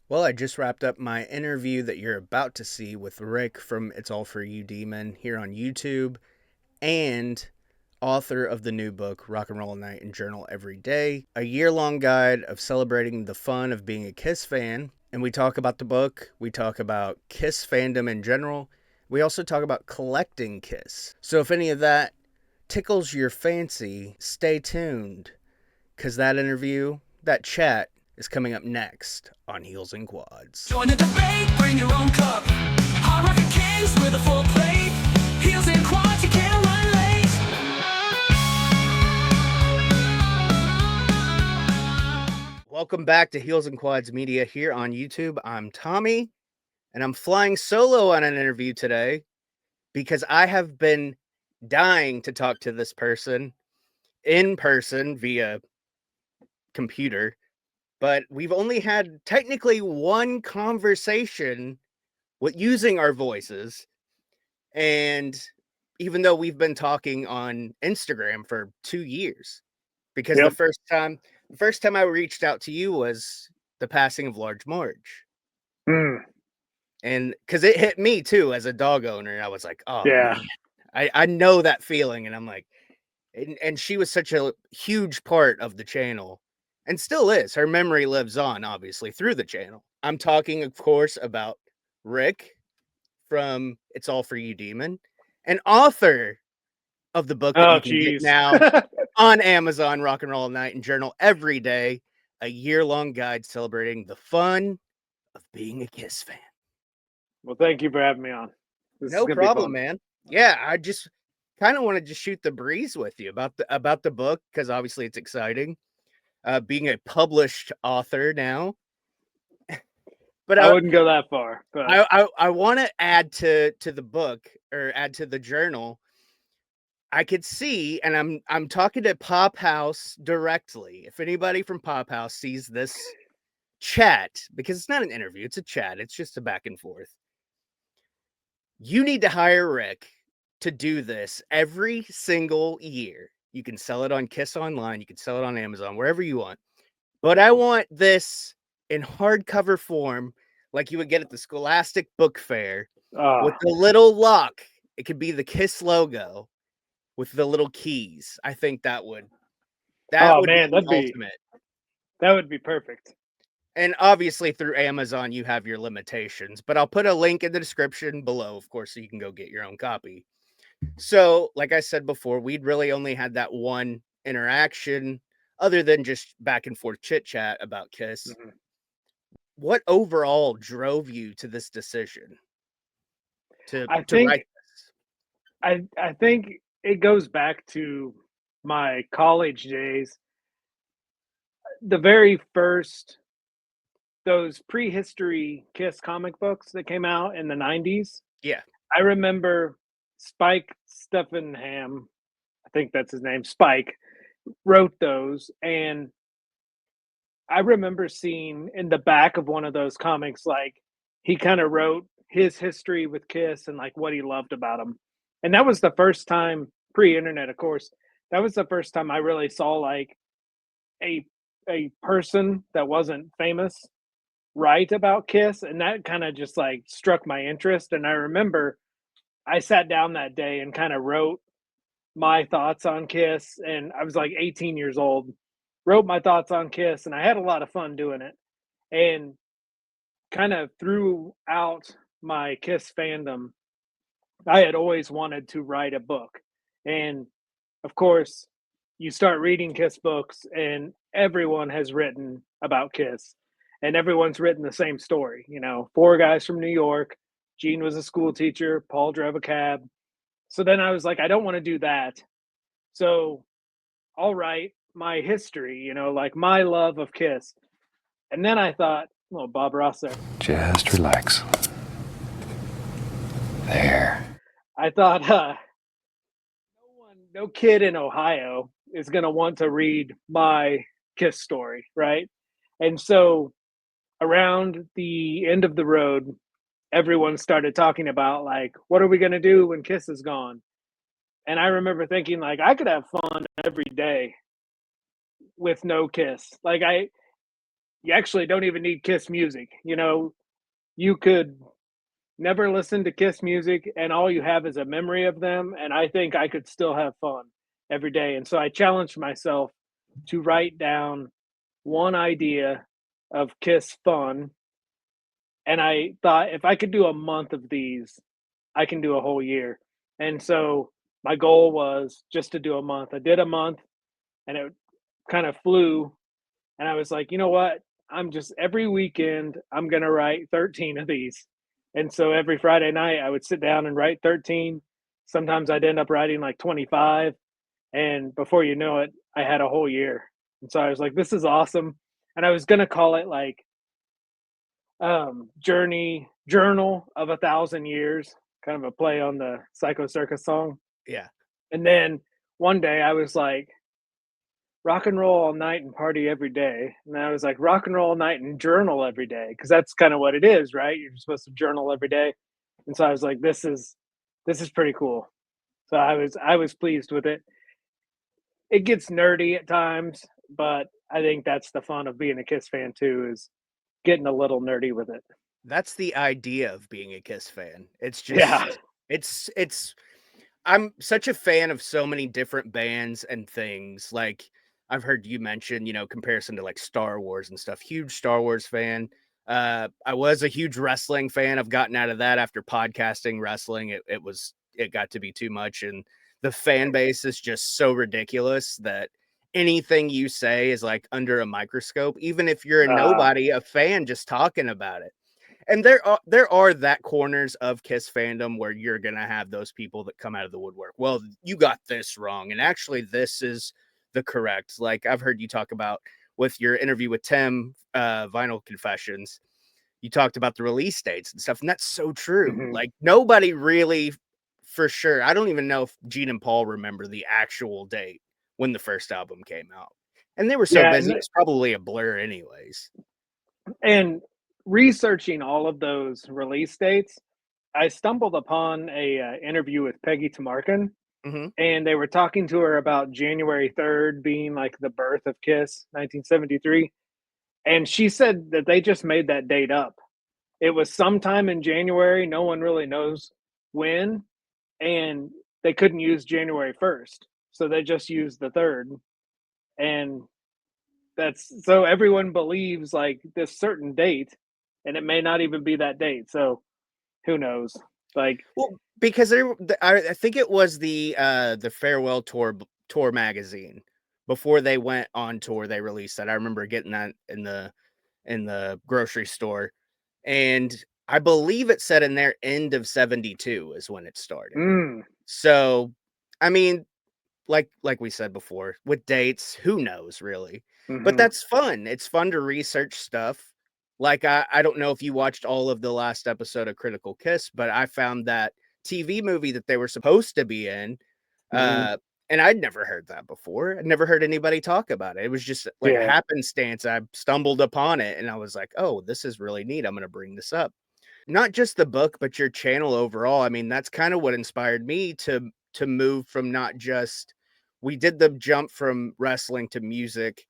Well, I just wrapped up my interview that you're about to see with Rick from It's All For You Demon here on YouTube and author of the new book, Rock and Roll Night and Journal Every Day, a year-long guide of celebrating the fun of being a Kiss fan. And we talk about the book, we talk about Kiss fandom in general, we also talk about collecting Kiss. So if any of that tickles your fancy, stay tuned, because that interview, that chat, is coming up next on Heels and Quads. Join the debate, bring your own cup. Hard rockin' kings with a full plate. Heels and quads, you can't run late. Welcome back to Heels and Quads Media here on YouTube. I'm Tommy, and I'm flying solo on an interview today because I have been dying to talk to this person in person via computer, but we've only had technically one conversation with using our voices. And even though we've been talking on Instagram for 2 years, because Yep. the first time I reached out to you was the passing of Large Marge. And because it hit me too as a dog owner, and I was like, oh Yeah. man, I know that feeling. And I'm like, and she was such a huge part of the channel and still is. Her memory lives on, obviously, through the channel. I'm talking, of course, about Rick from It's All For You Demon, an author of the book that Oh, you can get geez. now on Amazon, Rock and Roll Night and Journal Every Day, a year-long guide celebrating the fun of being a Kiss fan. Well, thank you for having me on. This is No gonna be problem, fun. man. Yeah, I just kind of wanted to shoot the breeze with you about the book because obviously it's exciting. Being a published author now, but I wouldn't go that far, but I want to add to the book or add to the journal. I could see, and I'm talking to Pop House directly. If anybody from Pop House sees this chat, because it's not an interview, it's a chat, it's just a back and forth. You need to hire Rick to do this every single year. You can sell it on Kiss Online, you can sell it on Amazon, wherever you want. But I want this in hardcover form, like you would get at the Scholastic Book Fair, with the little lock. It could be the Kiss logo with the little keys. I think that would be man, the ultimate. that would be perfect. And obviously through Amazon you have your limitations, but I'll put a link in the description below, of course, so you can go get your own copy. So, like I said before, we'd really only had that one interaction other than just back and forth chit chat about Kiss. Mhm. What overall drove you to this decision to I to think write this? I think it goes back to my college days. The very first those prehistory Kiss comic books that came out in the 90s. Yeah. I remember Spike Steffenham, I think that's his name, Spike, wrote those, and I remember seeing in the back of one of those comics, like, he kinda wrote his history with Kiss and, like, what he loved about them. And that was the first time pre-internet, of course, that was the first time I really saw, like, a a person that wasn't famous write about Kiss, and that kinda just, like, struck my interest, and I remember I sat down that day and kinda wrote my thoughts on Kiss, and I was, like, 18 years old, wrote my thoughts on Kiss, and I had a lot of fun doing it. And kind of throughout my Kiss fandom, I had always wanted to write a book. And of course, you start reading Kiss books, and everyone has written about Kiss, and everyone's written the same story. You know, four guys from New York. Gene was a school teacher, Paul drove a cab. So then I was like, I don't want to do that. So I'll write my history, you know, like my love of Kiss. And then I thought, well, Bob Ross there. Just relax. There. I thought, no kid in Ohio is going to want to read my Kiss story, right? And so around the end of the road, everyone started talking about, like, what are we going to do when Kiss is gone? And I remember thinking, like, I could have fun every day with no Kiss. Like, you actually don't even need Kiss music. You know, you could never listen to Kiss music and all you have is a memory of them, and I think I could still have fun every day. And so I challenged myself to write down one idea of Kiss fun, and I thought if I could do a month of these, I can do a whole year. And so my goal was just to do a month. I did a month and it kind of flew. And I was like, you know what? I'm just every weekend, I'm going to write 13 of these. And so every Friday night, I would sit down and write 13. Sometimes I'd end up writing like 25. And before you know it, I had a whole year. And so I was like, this is awesome. And I was going to call it like Journal of 1,000 Years, kind of a play on the Psycho Circus song. Yeah. And then one day I was like, rock and roll all night and party every day. And I was like, rock and roll all night and journal every day. Cause that's kind of what it is, right? You're supposed to journal every day. And so I was like, this is pretty cool. So I was pleased with it. It gets nerdy at times, but I think that's the fun of being a Kiss fan too, is getting a little nerdy with it. That's the idea of being a Kiss fan. It's Yeah. just it's I'm such a fan of so many different bands and things. Like I've heard you mention, comparison to like Star Wars and stuff. Huge Star Wars fan. I was a huge wrestling fan. I've gotten out of that after podcasting wrestling. It got to be too much, and the fan base is just so ridiculous that anything you say is like under a microscope. Even if you're a Uh, nobody, a fan just talking about it. And there are that corners of Kiss fandom where you're gonna have those people that come out of the woodwork. Well, you got this wrong, and actually, this is the correct. Like I've heard you talk about with your interview with Tim, Vinyl Confessions. You talked about the release dates and stuff, and that's so true. mhm. Like nobody really, for sure. I don't even know if Gene and Paul remember the actual date when the first album came out, and they were so Yeah, busy. It's probably a blur, anyways. and researching all of those release dates, I stumbled upon a interview with Peggy Tamarkin, Hmm. and they were talking to her about January 3rd being like the birth of Kiss, 1973. And she said that they just made that date up. It was sometime in January, no one really knows when, and they couldn't use January 1st. So they just used the 3rd. And that's so everyone believes like this certain date, and it may not even be that date. So who knows? Like, Well, because I think it was the farewell tour magazine before they went on tour. They released that. I remember getting that in the grocery store, and I believe it said in there end of 72 is when it started. mm, So, I mean, like we said before, with dates, who knows really? But hmm, that's fun. It's fun to research stuff. Like I don't know if you watched all of the last episode of Critical Kiss, but I found that TV movie that they were supposed to be in, hmm, uh, and I'd never heard that before. I'd never heard anybody talk about it. It was just like a yeah, happenstance. I stumbled upon it, and I was like, "Oh, this is really neat. I'm going to bring this up." Not just the book, but your channel overall. I mean, that's kind of what inspired me to move from not just we did the jump from wrestling to music,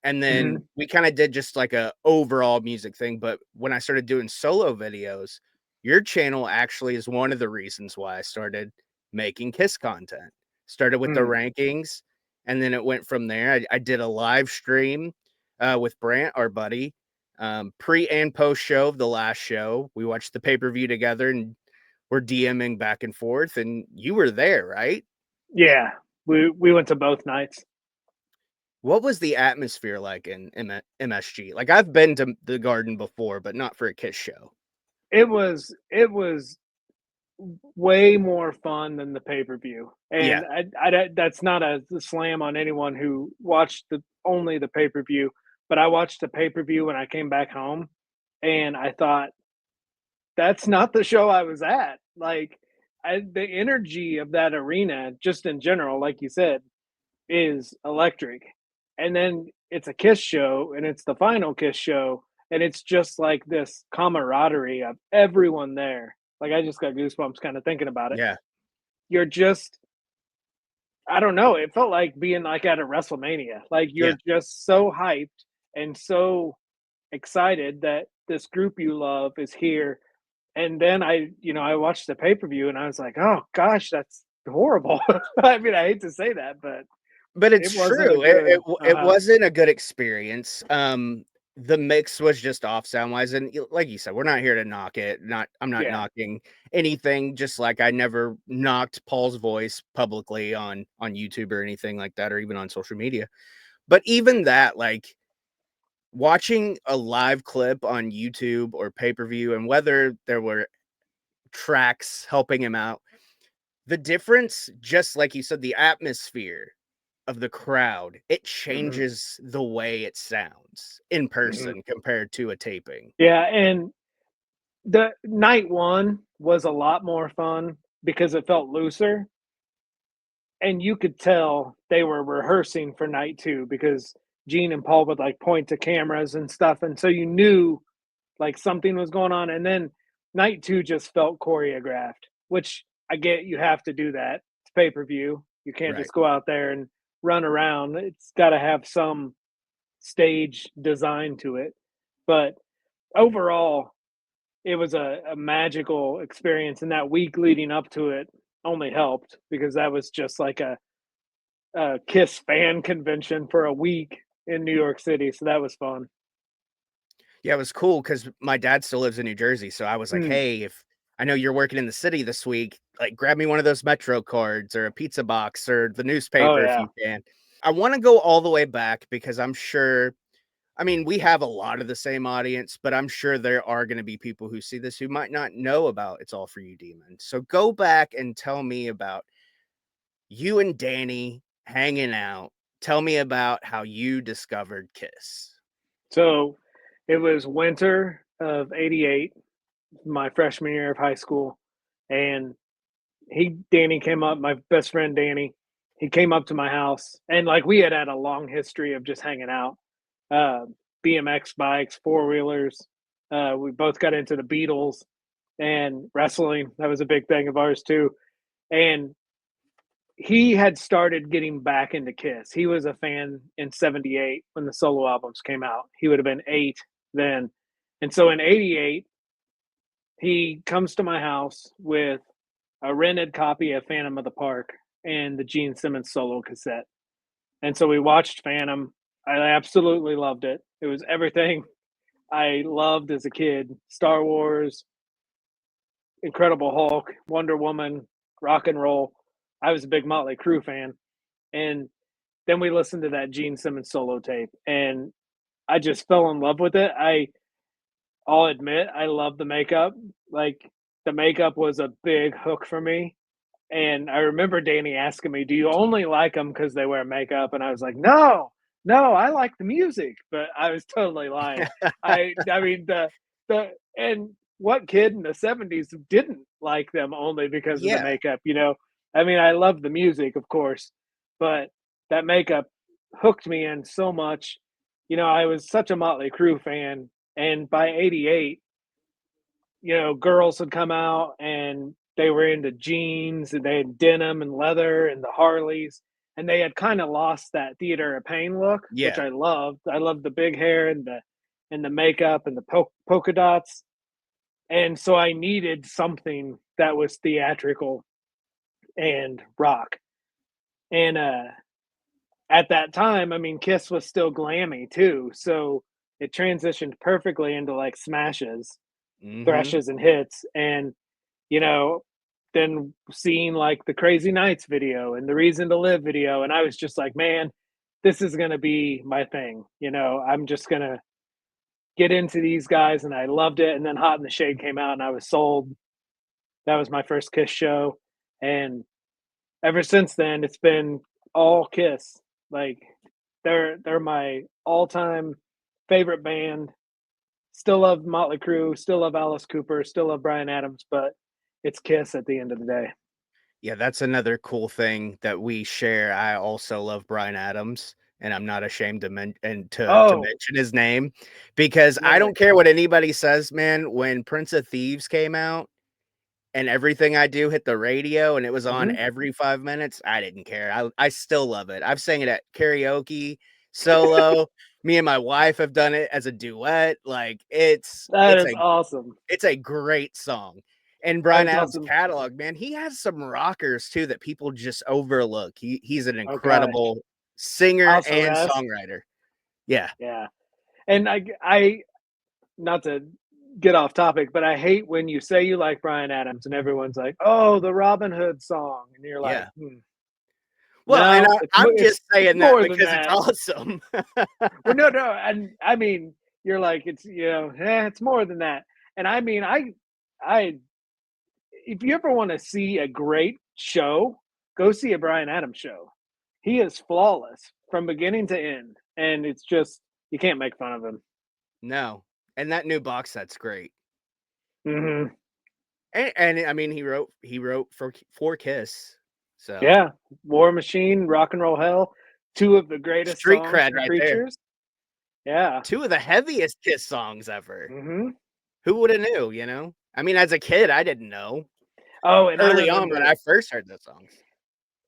and hmm, then we kind of did just like a overall music thing. But when I started doing solo videos, your channel actually is one of the reasons why I started making Kiss content. Started with the mm, rankings, and then it went from there. I did a live stream with Brant, our buddy, pre and post show of the last show. We watched the pay-per-view together and we're DMing back and forth, and you were there, right? yeah. We went to both nights. What was the atmosphere like in MSG? Like I've been to the Garden before, but not for a Kiss show. It was way more fun than the pay per view, Yeah. and that's not a slam on anyone who watched the only the pay per view, but I watched the pay per view when I came back home, and I thought that's not the show I was at. Like, the energy of that arena, just in general, like you said, is electric. And then it's a Kiss show, and it's the final Kiss show, and it's just like this camaraderie of everyone there. Like, I just got goosebumps kind of thinking about it. Yeah. You're just, I don't know, it felt like being like at a WrestleMania. Like, Yeah. you're just so hyped and so excited that this group you love is here. And then I watched the pay-per-view and I was like, "Oh gosh, that's horrible." I mean, I hate to say that, but But it it's wasn't a true. good It uh-huh. wasn't a good experience. The mix was just off sound wise, and like you said, we're not here to knock it. I'm not Yeah. knocking anything. Just like I never knocked Paul's voice publicly on YouTube or anything like that, or even on social media. But even that, like watching a live clip on YouTube or pay per view, and whether there were tracks helping him out, the difference, just like you said, the atmosphere of the crowd, it Mhm, changes the way it sounds in mhm. person compared to a taping. Yeah, and the night 1 was a lot more fun because it felt looser, and you could tell they were rehearsing for night 2 because Gene and Paul would, like, point to cameras and stuff, and so you knew, like, something was going on, and then night 2 just felt choreographed, which I get you have to do that. It's pay-per-view. You can't Right. just go out there and run around. It's gotta have some stage design to it, but overall, it was a magical experience, and that week leading up to it only helped because that was just like a Kiss fan convention for a week in New York City, so that was fun. Yeah, it was cool because my dad still lives in New Jersey, so I was like, Mm. "Hey, if I know you're working in the city this week, like, grab me one of those Metro cards or a pizza box or the Oh, newspaper if yeah. you can." I wanna go all the way back because I'm sure I mean, we have a lot of the same audience, but I'm sure there are gonna be people who see this who might not know about It's All For You Demon. So go back and tell me about you and Danny hanging out. Tell me about how you discovered Kiss. So, it was winter of '88, my freshman year of high school, and Danny came up, my best friend Danny, he came up to my house, and, like, we had a long history of just hanging out, uh, BMX bikes, four-wheelers, we both got into the Beatles and wrestling, that was a big thing of ours too, and he had started getting back into Kiss. He was a fan in '78 when the solo albums came out. He would have been 8 then, and so in '88, he comes to my house with a rented copy of Phantom of the Park and the Gene Simmons solo cassette. And so we watched Phantom. I absolutely loved it. It was everything I loved as a kid. Star Wars, Incredible Hulk, Wonder Woman, rock and roll. I was a big Motley Crue fan. And then we listened to that Gene Simmons solo tape and I just fell in love with it. I'll admit I love the makeup. Like the makeup was a big hook for me. And I remember Danny asking me, "Do you only like them because they wear makeup?" And I was like, "No, no, I like the music." But I was totally lying. I mean the and what kid in the '70s didn't like them only because of the Yeah. makeup, you know? I mean, I love the music, of course, but that makeup hooked me in so much. You know, I was such a Motley Crue fan, and by '88, girls had come out and they were into jeans and they had denim and leather and the Harleys. And they had kind of lost that theater of pain look, which Yeah. I loved. I loved the big hair and the makeup and the polka dots. And so I needed something that was theatrical and rock. And at that time, I mean, Kiss was still glammy too. So it transitioned perfectly into like smashes, Mhm. thrashes, and hits. And you know, then seeing like the Crazy Nights video and the Reason to Live video, and I was just like, man, this is gonna be my thing. I'm just gonna get into these guys, and I loved it. And then Hot in the Shade came out, and I was sold. That was my first Kiss show, and ever since then, it's been all Kiss. Like they're my all time favorite band. Still love Motley Crue, still love Alice Cooper, still love Brian Adams, but it's Kiss at the end of the day. Yeah, that's another cool thing that we share. I also love Bryan Adams, and I'm not ashamed to to Oh, mention his name because I really? don't care what anybody says, man. When Prince of Thieves came out and Everything I Do hit the radio and it was on Mhm. every 5 minutes, I didn't care. I still love it. I've sang it at karaoke, solo, Me and my wife have done it as a duet. Like it's That it's is a awesome. it's a great song. And That Bryan is Adams' awesome. catalog, man, he has some rockers too that people just overlook. He's an Oh gosh. incredible singer House and Arrest. songwriter. Yeah. Yeah. And I not to get off topic, but I hate when you say you like Bryan Adams and everyone's like, "Oh, the Robin Hood song," and you're like, Yeah. hmm, Well, and "No, I'm it's just saying that more than because it's that." awesome. Well, no, and I mean, you're like, it's it's more than that. And I mean, I, if you ever want to see a great show, go see a Bryan Adams show. He is flawless from beginning to end, and it's just you can't make fun of him. No. And that new box set's great. Hmm. And I mean he wrote for Kiss. So Yeah, War Machine, Rock and Roll Hell, two of the greatest street songs cred from right there. Creatures. Yeah. Two of the heaviest Kiss songs ever. Hmm. Who would have knew, you know? I mean, as a kid, I didn't know. Oh, and Early on when I first heard the songs.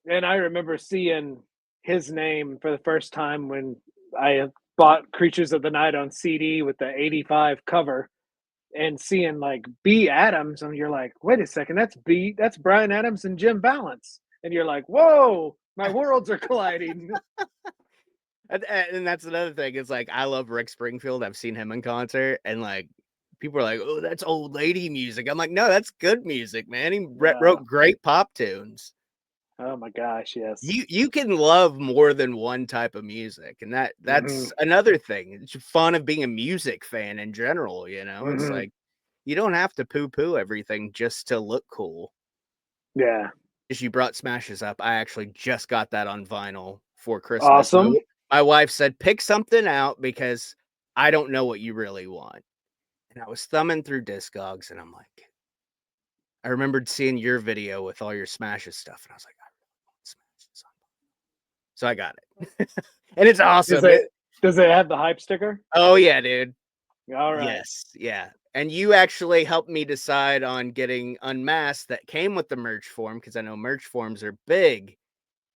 I remember seeing his name for the first time when I bought Creatures of the Night on CD with the '85 cover, and seeing like B Adams, and you're like, wait a second, that's Bryan Adams and Jim Balance, and you're like, whoa, my worlds are colliding. And that's another thing. It's like I love Rick Springfield. I've seen him in concert, and like people are like, "Oh, that's old lady music." I'm like, "No, that's good music, man. He Yeah. wrote great pop tunes." Oh my gosh, yes. You can love more than one type of music, and Hmm. that's another thing. It's fun of being a music fan in general. You know, it's Hmm. like you don't have to poo poo everything just to look cool. Yeah. As you brought Smashes up, I actually just got that on vinyl for Christmas. Awesome. My wife said, "Pick something out because I don't know what you really want." And I was thumbing through Discogs, and I'm like, I remembered seeing your video with all your Smashes stuff, and I was like, "I really want Smashes on vinyl." So I got it. And it's Does awesome. it does it have the hype sticker? Oh, yeah, dude. All right. Yes, yeah. And you actually helped me decide on getting Unmasked that came with the merch form because I know merch forms are big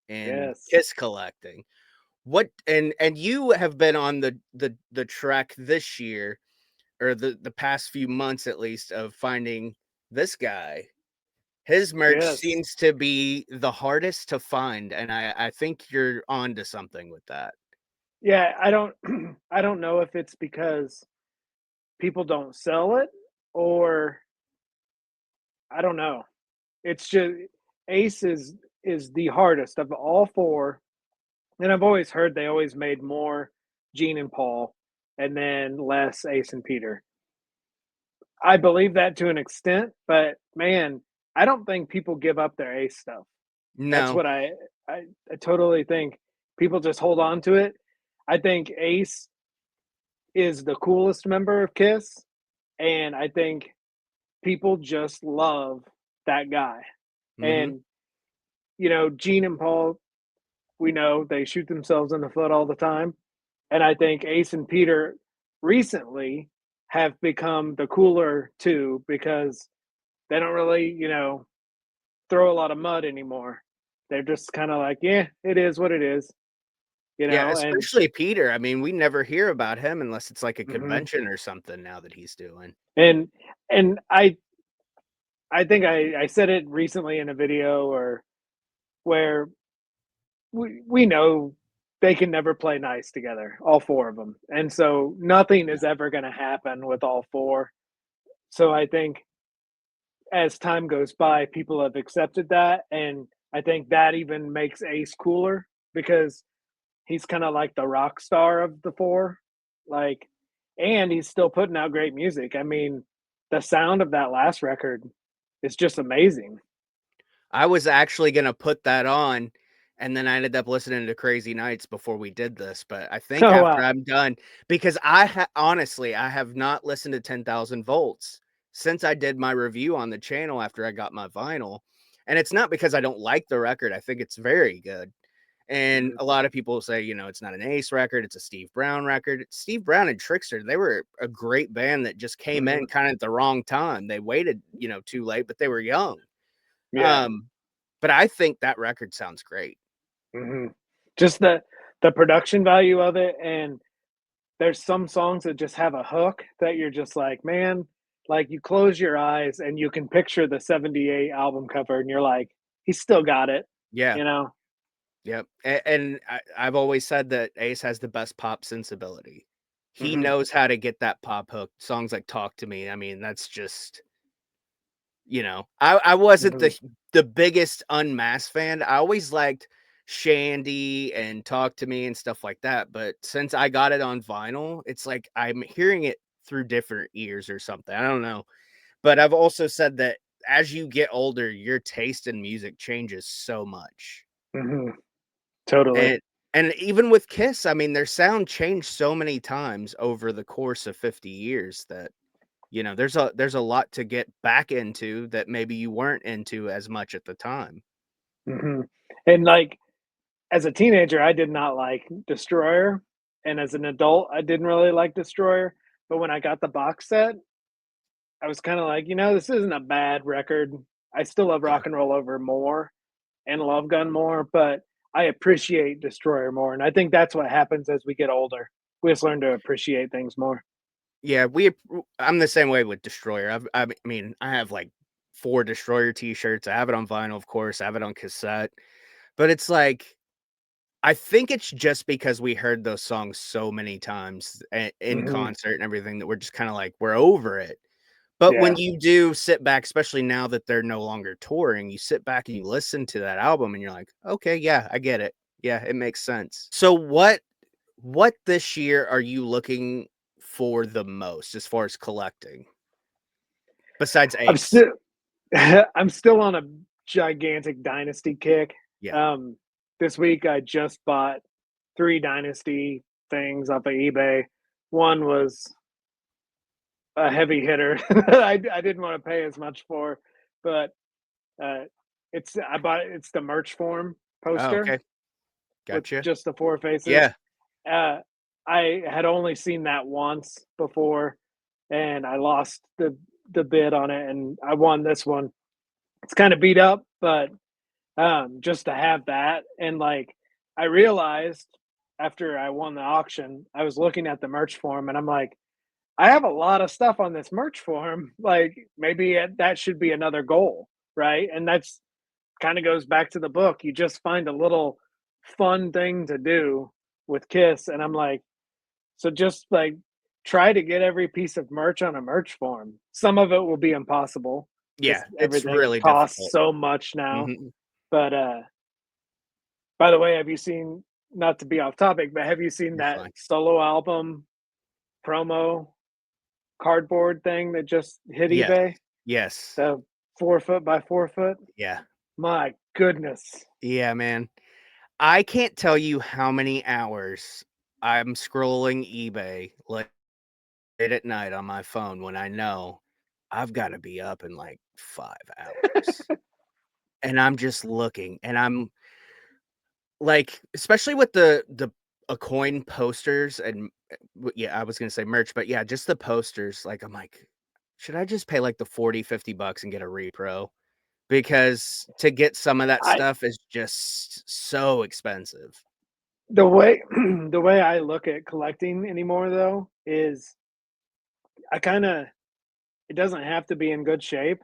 in Yes. Kiss collecting. What and you have been on the trek this year or the past few months at least of finding this guy. His merch Yes. seems to be the hardest to find, and I think you're on to something with that. Yeah, I don't I don't know if it's because people don't sell it or I don't know. It's just Ace is the hardest of all four, and I've always heard they always made more Gene and Paul and then less Ace and Peter. I believe that to an extent, but man, I don't think people give up their Ace stuff. That's No. what I totally think people just hold on to it. I think Ace is the coolest member of Kiss, and I think people just love that guy. Mhm. And Gene and Paul, we know they shoot themselves in the foot all the time, and I think Ace and Peter recently have become the cooler two because they don't really, throw a lot of mud anymore. They're just kind of like, yeah, it is what it is, Yeah, and especially Peter. I mean, we never hear about him unless it's like a mhm. convention or something now that he's doing. and and I think I said it recently in a video or where we know they can never play nice together, all four of them, and so nothing Yeah. is ever going to happen with all four. So I think as time goes by, people have accepted that, and I think that even makes Ace cooler because he's kind of like the rock star of the four, like, and he's still putting out great music. I mean, the sound of that last record is just amazing. I was actually gonna put that on, and then I ended up listening to Crazy Nights before we did this, but I think Oh after wow. I'm done because honestly, I have not listened to 10,000 Volts since I did my review on the channel after I got my vinyl, and it's not because I don't like the record, I think it's very good, and Mhm. a lot of people say, it's not an Ace record, it's a Steve Brown record. Steve Brown and Trickster, they were a great band that just came in Mhm. kinda at the wrong time. They waited, too late, but they were young. Yeah. Um, but I think that record sounds great. Mhm. Just the production value of it, and there's some songs that just have a hook that you're just like, man, like you close your eyes and you can picture the 78 album cover and you're like, he's still got it, Yeah. you know? Yep. And I've always said that Ace has the best pop sensibility. He Hmm. knows how to get that pop hook. Songs like Talk to Me. I mean, that's just, I wasn't Hmm. the biggest Unmasked fan. I always liked Shandy and Talk to Me and stuff like that. But since I got it on vinyl, it's like I'm hearing it through different ears or something. I don't know. But I've also said that as you get older, your taste in music changes so much. Hmm. Totally. And even with Kiss, I mean, their sound changed so many times over the course of 50 years that, there's a lot to get back into that maybe you weren't into as much at the time. Hmm. And like, as a teenager, I did not like Destroyer. And as an adult, I didn't really like Destroyer. But when I got the box set, I was kind of like, this isn't a bad record. I still love Yeah. Rock and Roll Over more and Love Gun more, but I appreciate Destroyer more. And I think that's what happens as we get older. We just learn to appreciate things more. Yeah, I'm the same way with Destroyer. I mean, I have like 4 Destroyer t-shirts. I have it on vinyl, of course. I have it on cassette. But it's like I think it's just because we heard those songs so many times in Hmm. concert and everything that we're just kind of like we're over it. But Yeah. when you do sit back, especially now that they're no longer touring, you sit back and you listen to that album and you're like, "Okay, yeah, I get it. Yeah, it makes sense." So what this year are you looking for the most as far as collecting besides I'm Ace? still I'm still on a gigantic Dynasty kick. Yeah. Um, this week I just bought 3 Dynasty things off of eBay. One was a heavy hitter I didn't want to pay as much for, but uh, I bought it's the merch form Oh, poster okay. with Gotcha. just the 4 faces. Yeah. Uh, I had only seen that once before, and I lost the bid on it, and I won this one. It's kind of beat up, but just to have that, and like I realized after I won the auction, I was looking at the merch form, and I'm like, I have a lot of stuff on this merch form. Like maybe that should be another goal, right? And that's kind of goes back to the book. You just find a little fun thing to do with Kiss, and I'm like, so just like try to get every piece of merch on a merch form. Some of it will be impossible Yeah, because it's everything really costs difficult. so much now. Mhm. But by the way, have you seen? Not to be off topic, but have you seen You're that fine. solo album promo cardboard thing that just hit Yes. eBay? Yes. The 4 foot by 4 foot. Yeah. My goodness. Yeah, man. I can't tell you how many hours I'm scrolling eBay late at night on my phone when I know I've gotta be up in, like, 5 hours, and I'm just looking, and I'm like, especially with the a coin posters and yeah, I was gonna say merch, but yeah, just the posters, like, I'm like, "Should I just pay, like, the 40-50 bucks and get a repro?" Because to get some of that I stuff is just so expensive. the way the way I look at collecting anymore though is I kind of it doesn't have to be in good shape,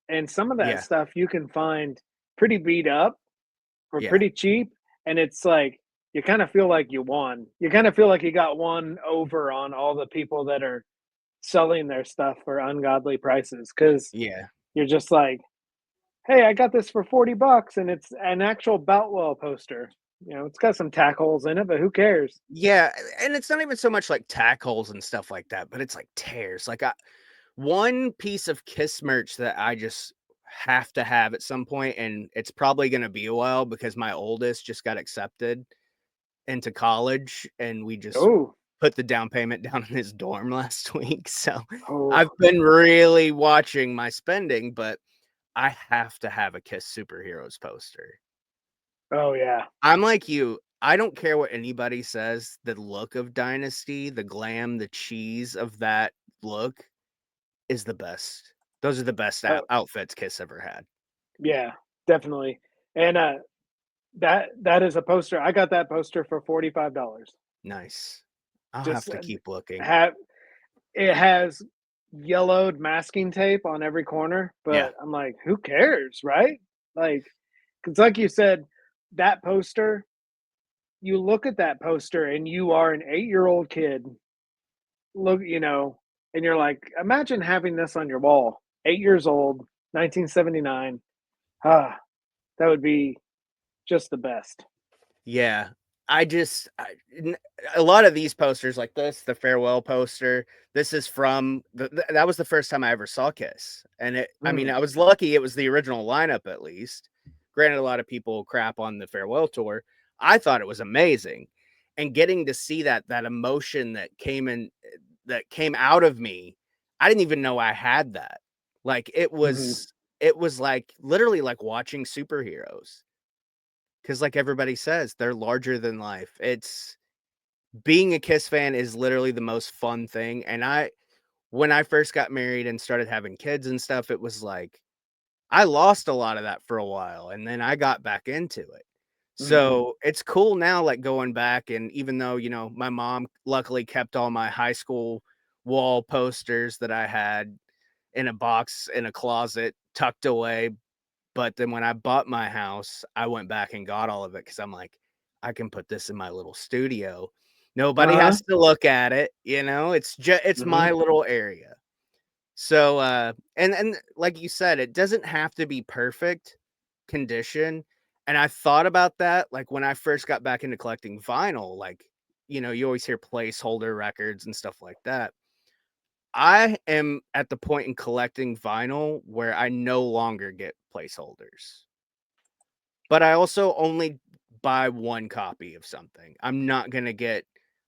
and some of that Yeah, stuff you can find pretty beat up for yeah, pretty cheap, and it's like you kind of feel like you won. You kind of feel like you got one over on all the people that are selling their stuff for ungodly prices because yeah. you're just like, hey, I got this for 40 bucks and it's an actual Boutwell poster. It's got some tack holes in it, but who cares? Yeah, and it's not even so much like tack holes and stuff like that, but it's like tears. Like one piece of Kiss merch that I just have to have at some point, and it's probably gonna be a while because my oldest just got accepted into college, and we just Oh, put the down payment down in his dorm last week. So I've oh, been really watching my spending, but I have to have a Kiss Superheroes poster. oh yeah. I'm like you. I don't care what anybody says. The look of Dynasty, the glam, the cheese of that look is the best. Those are the best Oh outfits Kiss ever had. yeah, definitely. And that is a poster. I got that poster for $45. Nice. I'll have Just to keep looking. have it has yellowed masking tape on every corner, Yeah. but I'm like, who cares, right? Like, because like you said, that poster, you look at that poster and you are an 8-year-old kid, look, and you're like, imagine having this on your wall, 8 years old, 1979. Ah, that would be just the best. Yeah. A lot of these posters like this, the farewell poster, this is from that was the first time I ever saw Kiss. And I mean, Mm, I was lucky it was the original lineup at least. Granted, a lot of people crap on the farewell tour. I thought it was amazing. And getting to see that emotion that came out of me, I didn't even know I had that. Like mhm, it was like literally like watching superheroes. 'Cause like everybody says, they're larger than life. It's being a Kiss fan is literally the most fun thing, and when I first got married and started having kids and stuff, it was like, I lost a lot of that for a while, and then I got back into it. mhm. So, it's cool now, like, going back and even though, my mom luckily kept all my high school wall posters that I had in a box in a closet tucked away, but then when I bought my house, I went back and got all of it because I'm like, I can put this in my little studio. Nobody Uh-huh, has to look at it, it's my mhm. little area. So, and like you said, it doesn't have to be perfect condition. And I thought about that, like when I first got back into collecting vinyl, like, you always hear placeholder records and stuff like that. I am at the point in collecting vinyl where I no longer get placeholders. But I also only buy 1 copy of something. I'm not gonna get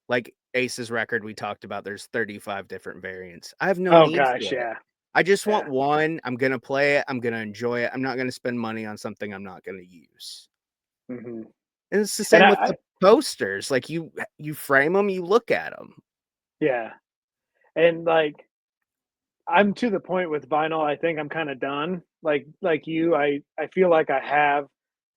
like Ace's record we talked about, there's 35 different variants. I have no Oh need gosh, for it. yeah, I just want yeah, 1, I'm gonna play it, I'm gonna enjoy it, I'm not gonna spend money on something I'm not gonna use. mhm. And it's the And same with the posters, like, you frame them, you look at them. yeah, and, like, I'm to the point with vinyl, I think I'm kinda done. Like you, I feel like I have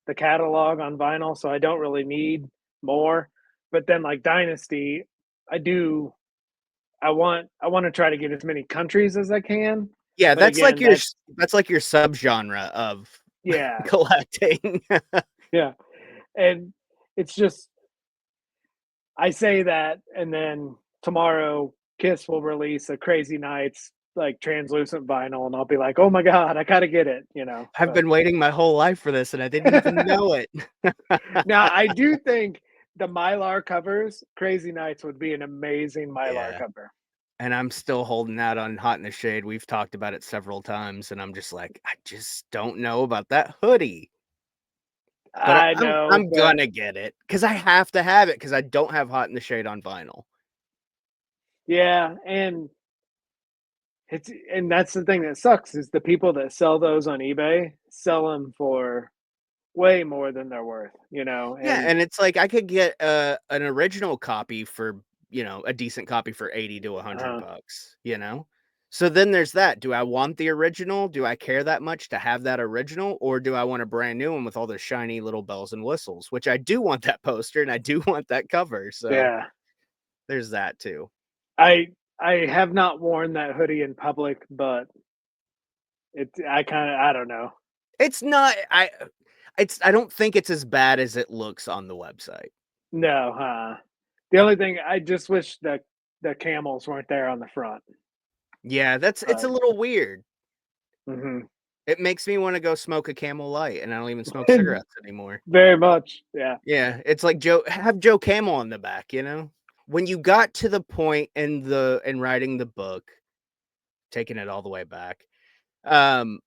the catalog on vinyl, so I don't really need more, but then, like, Dynasty, I do I wanna try to get as many countries as I can, Yeah, but again, that's like your subgenre of yeah, collecting. yeah, and it's just I say that, and then tomorrow, Kiss will release a Crazy Nights, like, translucent vinyl, and I'll be like, "Oh my god, I gotta get it," I've but been waiting my whole life for this, and I didn't even know it. now, I do think the Mylar covers, Crazy Nights would be an amazing Mylar Yeah. cover. And I'm still holding out on Hot in the Shade. We've talked about it several times, and I'm just like, I just don't know about that hoodie. But I know, I'm but gonna get it because I have to have it because I don't have Hot in the Shade on vinyl. yeah, and that's the thing that sucks is the people that sell those on eBay sell them for way more than they're worth, Yeah, and and it's like I could get an original copy for, a decent copy for 80 to 100 uh, bucks, So then there's that. Do I want the original? Do I care that much to have that original? Or do I want a brand new one with all the shiny little bells and whistles? Which I do want that poster and I do want that cover. So yeah. there's that too. I I have not worn that hoodie in public, but I don't know. It's not I don't think it's as bad as it looks on the website. No, the only thing I just wish the camels weren't there on the front, Yeah, it's a but little weird. mhm. It makes me wanna go smoke a Camel Light, and I don't even smoke cigarettes anymore. Very much, yeah. Yeah, it's like Joe Camel on the back, you know? When you got to the point in writing the book, taking it all the way back, um,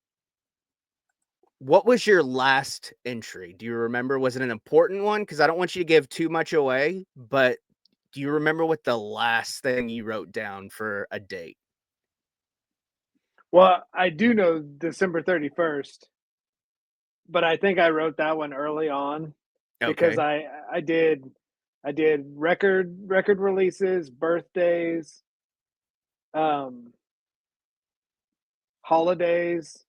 what was your last entry? Do you remember? Was it an important one? Because I don't want you to give too much away, but do you remember what the last thing you wrote down for a date? Well, I do know December 31st, but I think I wrote that one early on because Okay. I did record releases, birthdays, um, holidays,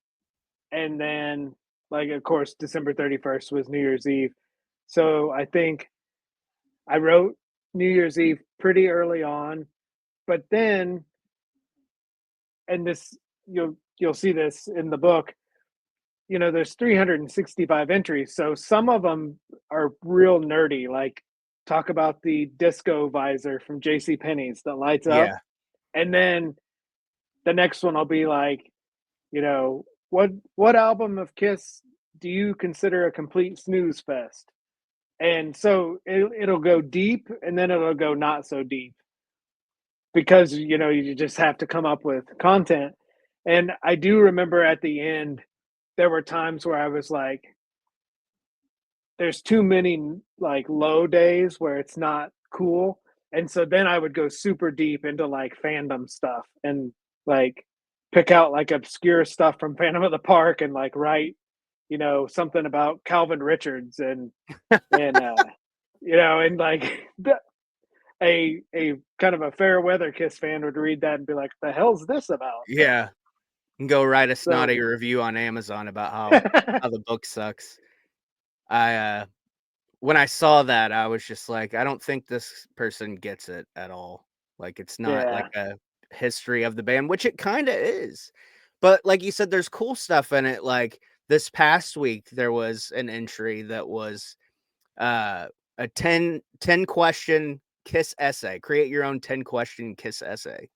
and then, like, of course, December 31st was New Year's Eve. So I think I wrote New Year's Eve pretty early on, but then, and this you'll see this in the book, there's 365 entries, so some of them are real nerdy, like talk about the disco visor from JC Penney's that lights up, Yeah. and then the next one will be like, what album of Kiss do you consider a complete snooze fest? And so it'll go deep and then it'll go not so deep because you just have to come up with content. And I do remember at the end there were times where I was like, there's too many like low days where it's not cool. And so then I would go super deep into like fandom stuff and like pick out like obscure stuff from Phantom of the Park and like write, something about Calvin Richards and like a kind of a fair weather Kiss fan would read that and be like, the hell's this about? Yeah. And go write a So snotty review on Amazon about how the book sucks. When I saw that, I was just like, I don't think this person gets it at all. Like, it's not like yeah, a history of the band, which it kind of is. But like you said, there's cool stuff in it. Like this past week, there was an entry that was uh, a 10 question Kiss essay. Create your own 10-question Kiss essay.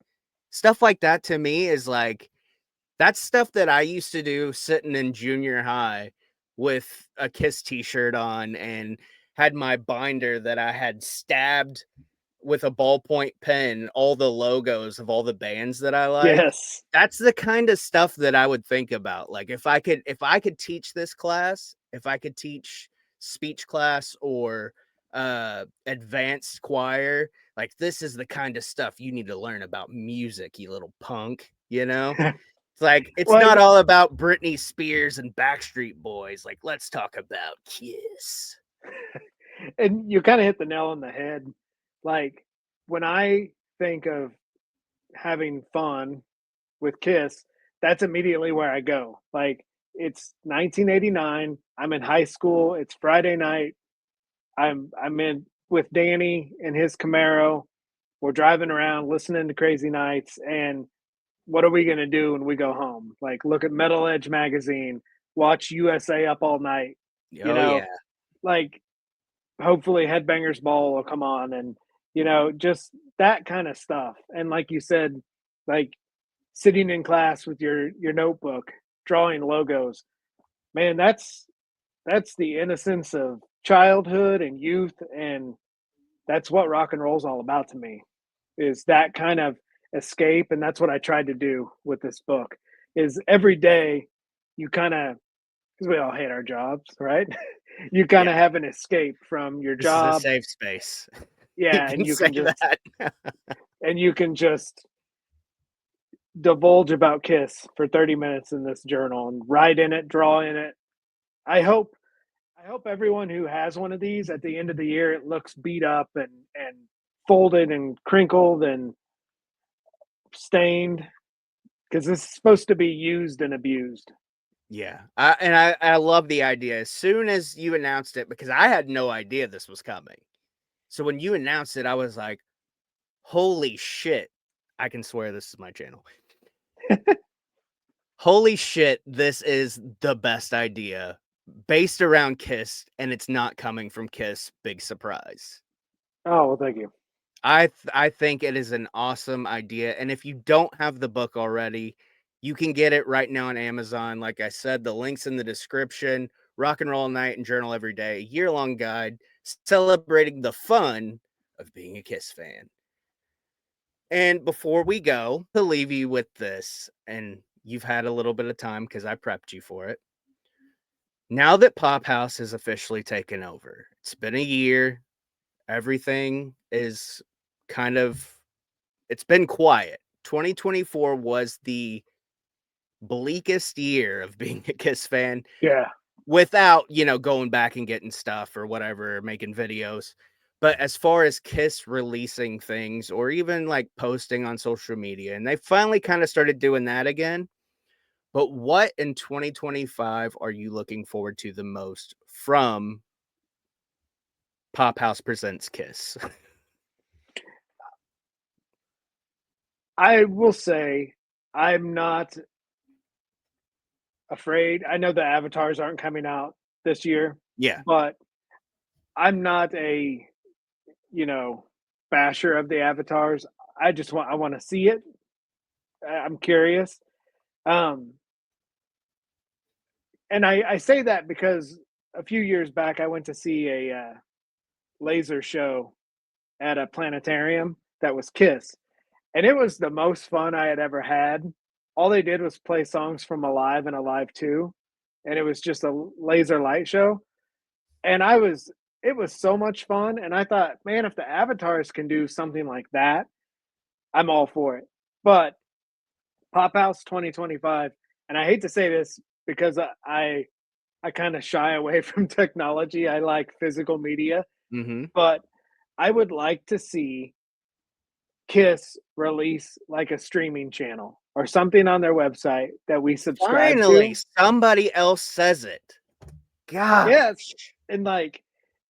Stuff like that to me is like, that's stuff that I used to do sitting in junior high with a Kiss t-shirt on and had my binder that I had stabbed with a ballpoint pen, all the logos of all the bands that I like. yes. That's the kind of stuff that I would think about. Like if I could teach this class, if I could teach speech class or advanced choir, like this is the kind of stuff you need to learn about music, you little punk, you know? It's like it's Well, not all about Britney Spears and Backstreet Boys. Like, let's talk about Kiss. and you kind of hit the nail on the head. Like when I think of having fun with Kiss, that's immediately where I go. Like it's 1989. I'm in high school. It's Friday night. I'm in with Danny and his Camaro. We're driving around listening to Crazy Nights, and what are we gonna do when we go home? Like look at Metal Edge magazine, watch USA Up All Night. You Oh know, yeah, like hopefully Headbangers Ball will come on, and just that kind of stuff. And like you said, like sitting in class with your notebook, drawing logos. Man, that's the innocence of childhood and youth, and that's what rock and roll's all about to me. Is that kind of escape, and that's what I tried to do with this book. Is every day you kind of, because we all hate our jobs, right? You kind of yeah. have an escape from your This is a job. safe space. You Yeah, can say that. and you can just divulge about Kiss for 30 minutes in this journal and write in it, draw in it. I hope I hope everyone who has one of these at the end of the year it looks beat up and folded and crinkled and stained because this is supposed to be used and abused. Yeah, I love the idea. As soon as you announced it, because I had no idea this was coming. So when you announced it, I was like, "Holy shit!" I can swear this is my channel. Holy shit, this is the best idea based around Kiss, and it's not coming from Kiss. Big surprise. Oh well, thank you. I think it is an awesome idea, and if you don't have the book already, you can get it right now on Amazon. Like I said, the link's in the description. Rock and Roll Night and Journal Every Day, a year-long guide celebrating the fun of being a Kiss fan. And before we go, to leave you with this, and you've had a little bit of time because I prepped you for it. Now that Pop House has officially taken over, it's been a year. Everything is kind of it's been quiet. 2024 was the bleakest year of being a Kiss fan Yeah, without, going back and getting stuff or whatever, making videos. But as far as Kiss releasing things or even like posting on social media, and they finally kind of started doing that again. But what in 2025 are you looking forward to the most from Pop House Presents Kiss? I will say I'm not afraid. I know the avatars aren't coming out this year, Yeah. but I'm not a, you know, basher of the avatars. I want to see it. I'm curious. Um, and I say that because a few years back I went to see a laser show at a planetarium that was Kiss, and it was the most fun I had ever had. All they did was play songs from Alive and Alive 2, and it was just a laser light show. And it was so much fun. And I thought, man, if the avatars can do something like that, I'm all for it. But Pop House 2025, and I hate to say this because I kind of shy away from technology. I like physical media, Mm-hmm. but I would like to see Kiss release like a streaming channel or something on their website that we subscribe Finally, to. somebody else says it. Yes, Gosh, and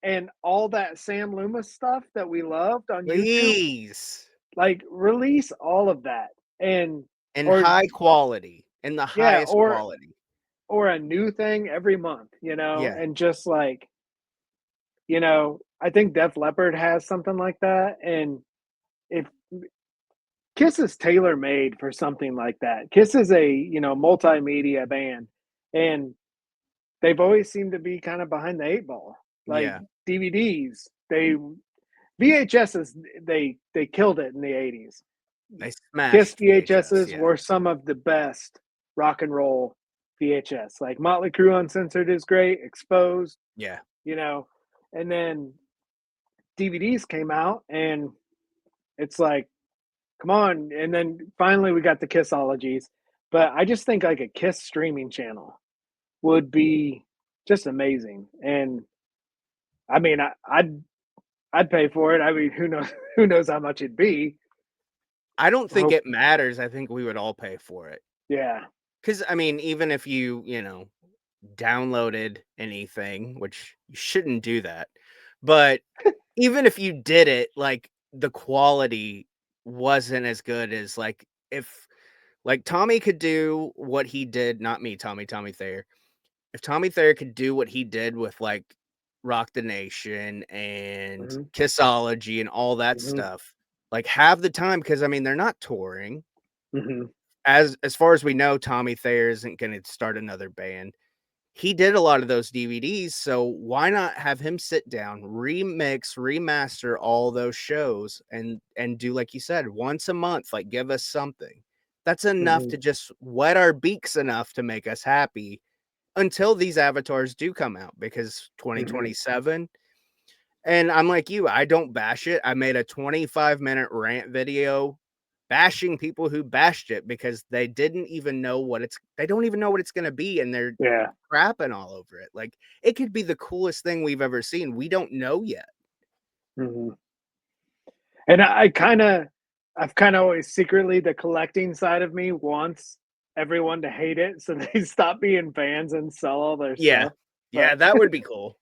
and all that Sam Loomis stuff that we loved on YouTube, please. like release all of that and And or high quality, in the yeah, highest quality. or a new thing every month, Yeah. and just like, I think Def Leppard has something like that. And if Kiss is tailor made for something like that. Kiss is a, multimedia band, and they've always seemed to be kind of behind the eight ball. Like Yeah. DVDs, VHSs, they killed it in the 80s. They Kiss smashed VHS, VHSs yeah. were some of the best rock and roll VHS. Like Motley Crue Uncensored is great, Exposed, Yeah. you know, and then DVDs came out, and it's like, come on. And then finally we got the Kissologies. But I just think like a Kiss streaming channel would be just amazing. And I mean, I'd pay for it. I mean, who knows who knows how much it'd be. I don't think Hope it matters. I think we would all pay for it. yeah. Because, I mean, even if you downloaded anything, which you shouldn't do that, but even if you did it, like, the quality wasn't as good as, like, if like, Tommy could do what he did, not me, Tommy Thayer. If Tommy Thayer could do what he did with, like, Rock the Nation and Mhm, Kissology and all that mhm, stuff, like, have the time, because I mean, they're not touring. mhm, As far as we know, Tommy Thayer isn't gonna start another band. He did a lot of those DVDs, so why not have him sit down, remix, remaster all those shows and do, like you said, once a month, like, give us something. That's enough mhm, to just whet our beaks enough to make us happy until these avatars do come out, because mhm. 2027, and I'm like you, I don't bash it. I made a 25-minute rant video bashing people who bashed it because they don't even know what it's gonna be, and they're Yeah. crapping all over it. Like, it could be the coolest thing we've ever seen. We don't know yet. Mhm. And I've kind of always secretly, the collecting side of me wants everyone to hate it so they stop being fans and sell all their Yeah. stuff. Yeah, But that would be cool.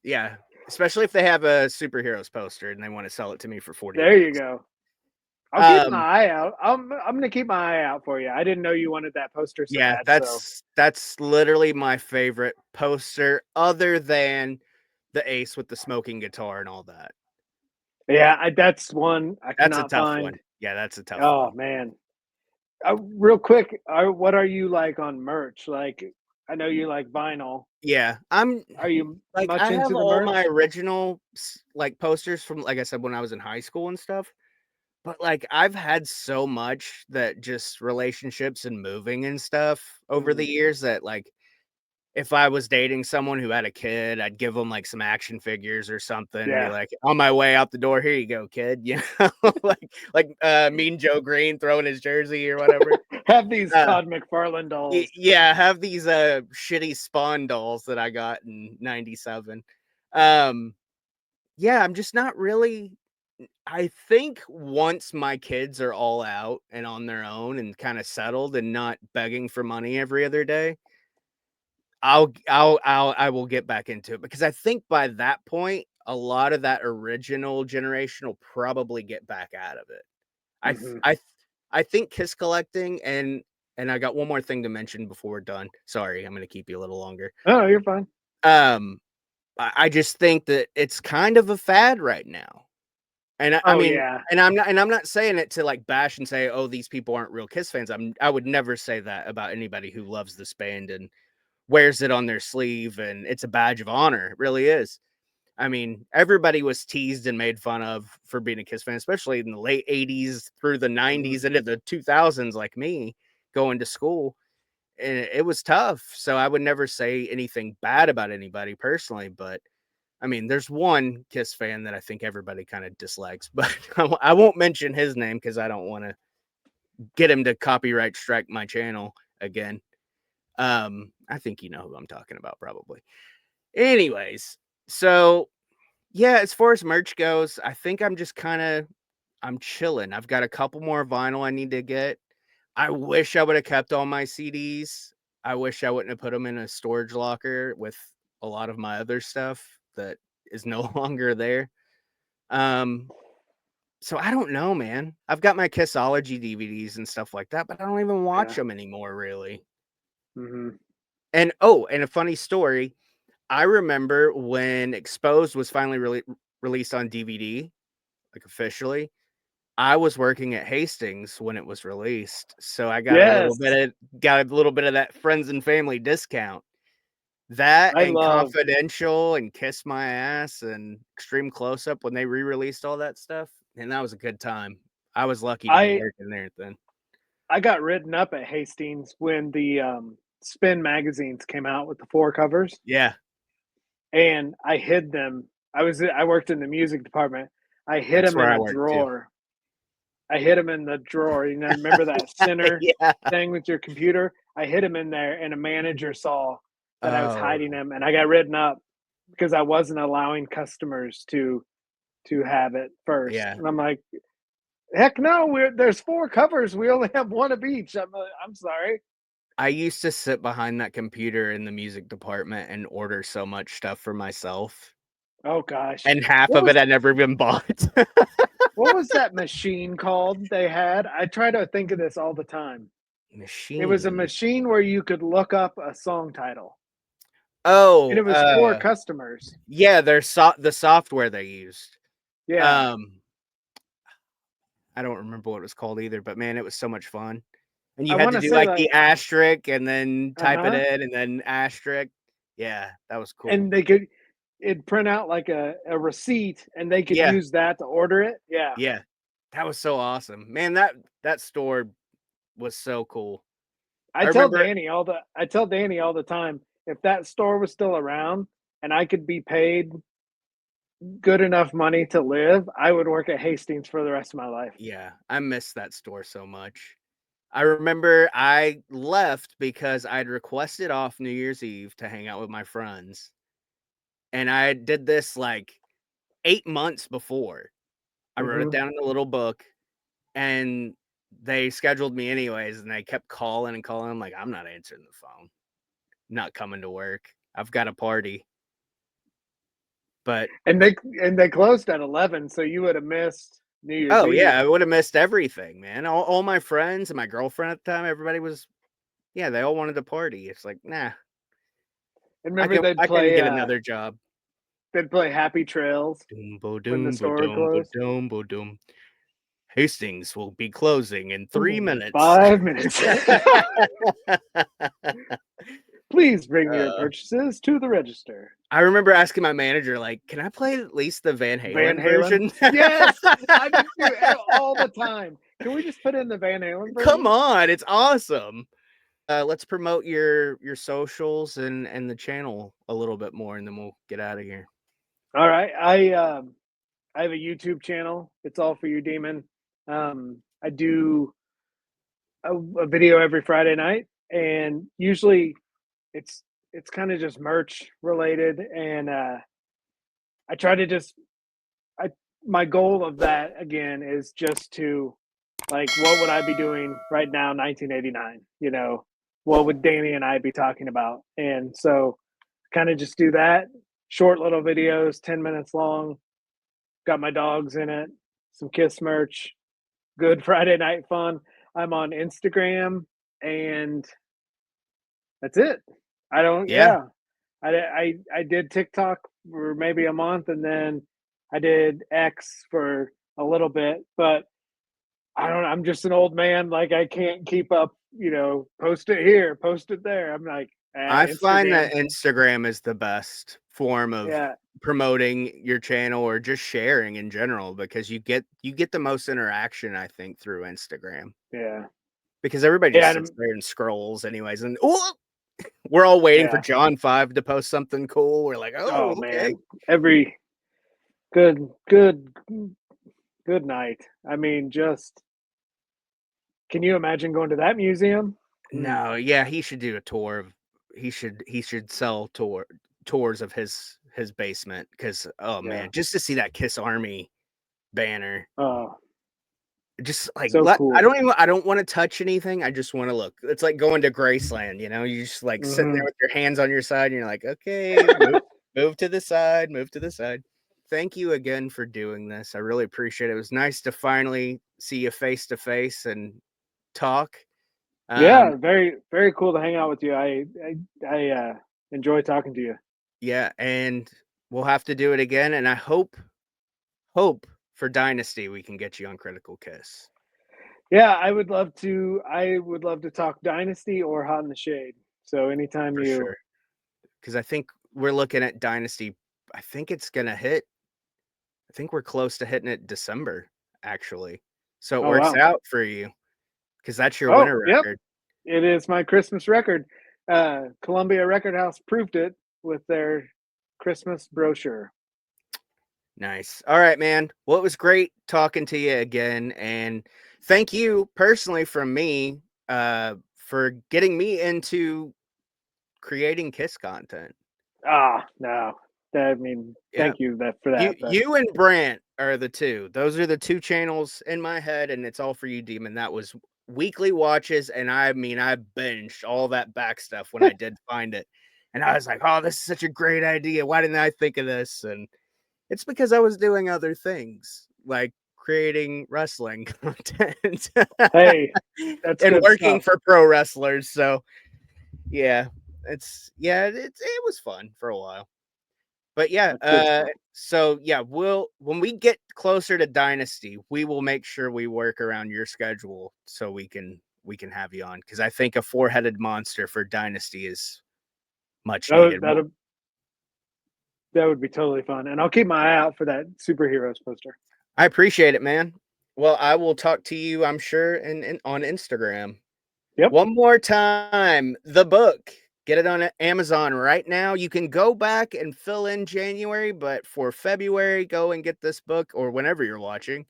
Yeah, especially if they have a superheroes poster and they wanna sell it to me for 40 there you bucks. go. I'll keep my Um, eye out. I'm gonna keep my eye out for you. I didn't know you wanted that poster so yeah, bad. So that's literally my favorite poster other than the Ace with the smoking guitar and all that. yeah, that's one I That's a cannot tough find. one. Yeah, that's a tough Oh one. man, real quick, what are you like on merch? Like, I know you like vinyl. Yeah, Are you like, much I have into the all my merch? original like, posters from, like I said, when I was in high school and stuff, but, like, I've had so much that just relationships and moving and stuff over the Mhm. years that, like, if I was dating someone who had a kid, I'd give them, like, some action figures or something and be Yeah, like, "On my way out the door, here you go, kid," you know? Mean Joe Green throwing his jersey or whatever. have these Uh, Todd McFarlane y dolls. yeah, I have these, shitty Spawn dolls that I got in '97. Um, yeah, I'm just not really I think once my kids are all out and on their own and kinda settled and not begging for money every other day, I will get back into it, because I think by that point, a lot of that original generation will probably get back out of it. I th Mhm. I th I think Kiss collecting and I got one more thing to mention before we're done. Sorry, I'm gonna keep you a little longer. Oh, you're fine. Um, I just think that it's kind of a fad right now. And I Oh mean, yeah. and I'm not saying it to like bash and say, oh, these people aren't real Kiss fans. I would never say that about anybody who loves this band and wears it on their sleeve, and it's a badge of honor. It really is. I mean, everybody was teased and made fun of for being a Kiss fan, especially in the late 80s through the Mhm. 90s into the 2000s, like me going to school. And it was tough. So I would never say anything bad about anybody personally. But I mean, there's one Kiss fan that I think everybody kind of dislikes, but I won't mention his name because I don't want to get him to copyright strike my channel again. I think you know who I'm talking about, probably. Anyways, so yeah, as far as merch goes, I think I'm just kind of I'm chilling. I've got a couple more vinyl I need to get. I wish I would have kept all my CDs. I wish I wouldn't have put them in a storage locker with a lot of my other stuff that is no longer there. Um, so I don't know, man. I've got my Kissology DVDs and stuff like that, but I don't even watch Yeah. them anymore, really. Hmm. And oh, and a funny story. I remember when Exposed was finally released on DVD, like officially. I was working at Hastings when it was released, so I Yes. got a little bit of that friends and family discount. That I and love. Confidential and Kiss My Ass and Extreme Close Up when they re-released all that stuff, and that was a good time. I was lucky to be I working there then. I got written up at Hastings when the Spin magazines came out with the 4 covers, Yeah, and I hid them. I worked in the music department. I hid that's them where in I a worked too. drawer. I hid them in the drawer. You know, remember that center Yeah. thing with your computer? I hid them in there, and a manager saw that I was Oh, hiding them, and I got written up because I wasn't allowing customers to have it first. yeah. And I'm like, heck no, there's 4 covers. We only have 1 of each. I'm sorry. I used to sit behind that computer in the music department and order so much stuff for myself, Oh gosh. and half What of was it I never even bought. what was that machine called they had? I try to think of this all the time. It was a Machine. machine where you could look up a song title, and Oh, it was for customers. yeah, the software they used. Yeah. Um, I don't remember what it was called either, but man, it was so much fun. And I you had to wanna do say, like like, the asterisk and then type it uh-huh, in and then asterisk. Yeah, that was cool. and it'd print out like a receipt, and they could Yeah, use that to order it. Yeah. yeah. That was so awesome. Man, that store was so cool. I remember I tell Danny all the time, if that store was still around and I could be paid good enough money to live, I would work at Hastings for the rest of my life. yeah, I miss that store so much. I remember I left because I'd requested off New Year's Eve to hang out with my friends. And I did this like 8 months before. I wrote it Mhm. down in a little book, and they scheduled me anyways, and they kept calling and calling. I'm like, "I'm not answering the phone. Not coming to work. I've got a party." But And they closed at 11, so you would have missed New Year's oh, Eve. yeah, I would have missed everything, man. All my friends and my girlfriend at the time, everybody was yeah, they all wanted to party. It's like, "Nah, And remember I can get another job." they'd play Happy Trails Doom bo when the doom bo store would doom bo close. doom bo doom. Hastings will be closing in 3 In minutes. 5 minutes. Please bring your Uh, purchases to the register. I remember asking my manager, like, "Can I play at least the Van Van Halen Halen? version?" Yes, I do too, all the time. Can we just put in the Van Halen Come version? on, it's awesome. Let's promote your socials and the channel a little bit more, and then we'll get out of here. All right, I have a YouTube channel. It's all for you, demon. I do a video every Friday night, and usually it's it's kind of just merch related, and I try to just I my goal of that again is just to like what would I be doing right now, 1989? You know, what would Danny and I be talking about? And so, kind of just do that. Short little videos, 10 minutes long. Got my dogs in it, some Kiss merch, good Friday night fun. I'm on Instagram, and that's it. I don't. Yeah. Yeah, I did TikTok for maybe a month, and then I did X for a little bit, but I don't know. I'm just an old man. Like I can't keep up. Post it here, post it there. I'm like I find Instagram. that Instagram is the best form of Yeah, promoting your channel or just sharing in general because you get the most interaction, I think, through Instagram. yeah, Because everybody yeah, just sits there and scrolls anyways, and ooh, we're all waiting for yeah. John 5 to post something cool. We're like, "Oh, Oh okay." man, every good, good, good night. I mean, just can you imagine going to that museum? Mm, No, yeah, he should do a tour of he should sell tours of his basement because oh yeah. man, just to see that Kiss Army banner, Oh, just like so I cool. don't want to touch anything. I just want to look. It's like going to Graceland, you just like sitting there Hmm. with your hands on your side, and you're like, okay, move to the side, move to the side. Thank you again for doing this. I really appreciate it. It was nice to finally see you face to face and talk. Um, Yeah, very, very cool to hang out with you. I enjoy talking to you. Yeah, and we'll have to do it again, and I hope for Dynasty we can get you on Critical Kiss Yeah, I would love to. I would love to talk Dynasty or Hot in the Shade. So anytime for you. sure. Because I think we're looking at Dynasty. I think it's gonna hit. I think we're close to hitting it December, actually. So it Oh works wow. out for you because that's your Oh winter yep. record. It is my Christmas record. Columbia Record House proved it with their Christmas brochure. Nice. All right, man. Well, it was great talking to you again, and thank you personally from me for getting me into creating Kiss content. Ah, no. I mean, Yeah. thank you for You that. But you and Brant are the 2. Those are the 2 channels in my head, and it's all for you, Demon. That was weekly watches, and I mean, I binged all that back stuff when I did find it. And I was like, "Oh, this is such a great idea. Why didn't I think of this?" And it's because I was doing other things, like creating wrestling content hey, that's and good working stuff. for pro wrestlers. So, it was fun for a while. But yeah, That's good stuff. so yeah, when we get closer to Dynasty, we will make sure we work around your schedule so we can have you on because I think a four-headed monster for Dynasty is much That would, needed. that'd, that would be totally fun. And I'll keep my eye out for that superheroes poster. I appreciate it, man. Well, I will talk to you, I'm sure, on Instagram. Yep. One more time, the book. Get it on Amazon right now. You can go back and fill in January, but for February, go and get this book or whenever you're watching.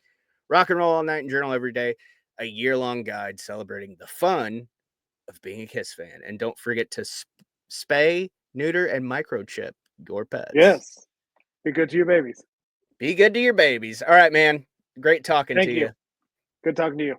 Rock and Roll All Night and Journal Every Day, a year-long guide celebrating the fun of being a Kiss fan. And don't forget to spay, neuter, and microchip your pets. Yes. Be good to your babies. Be good to your babies. All right, man. Great talking to Thank you. you. Good talking to you.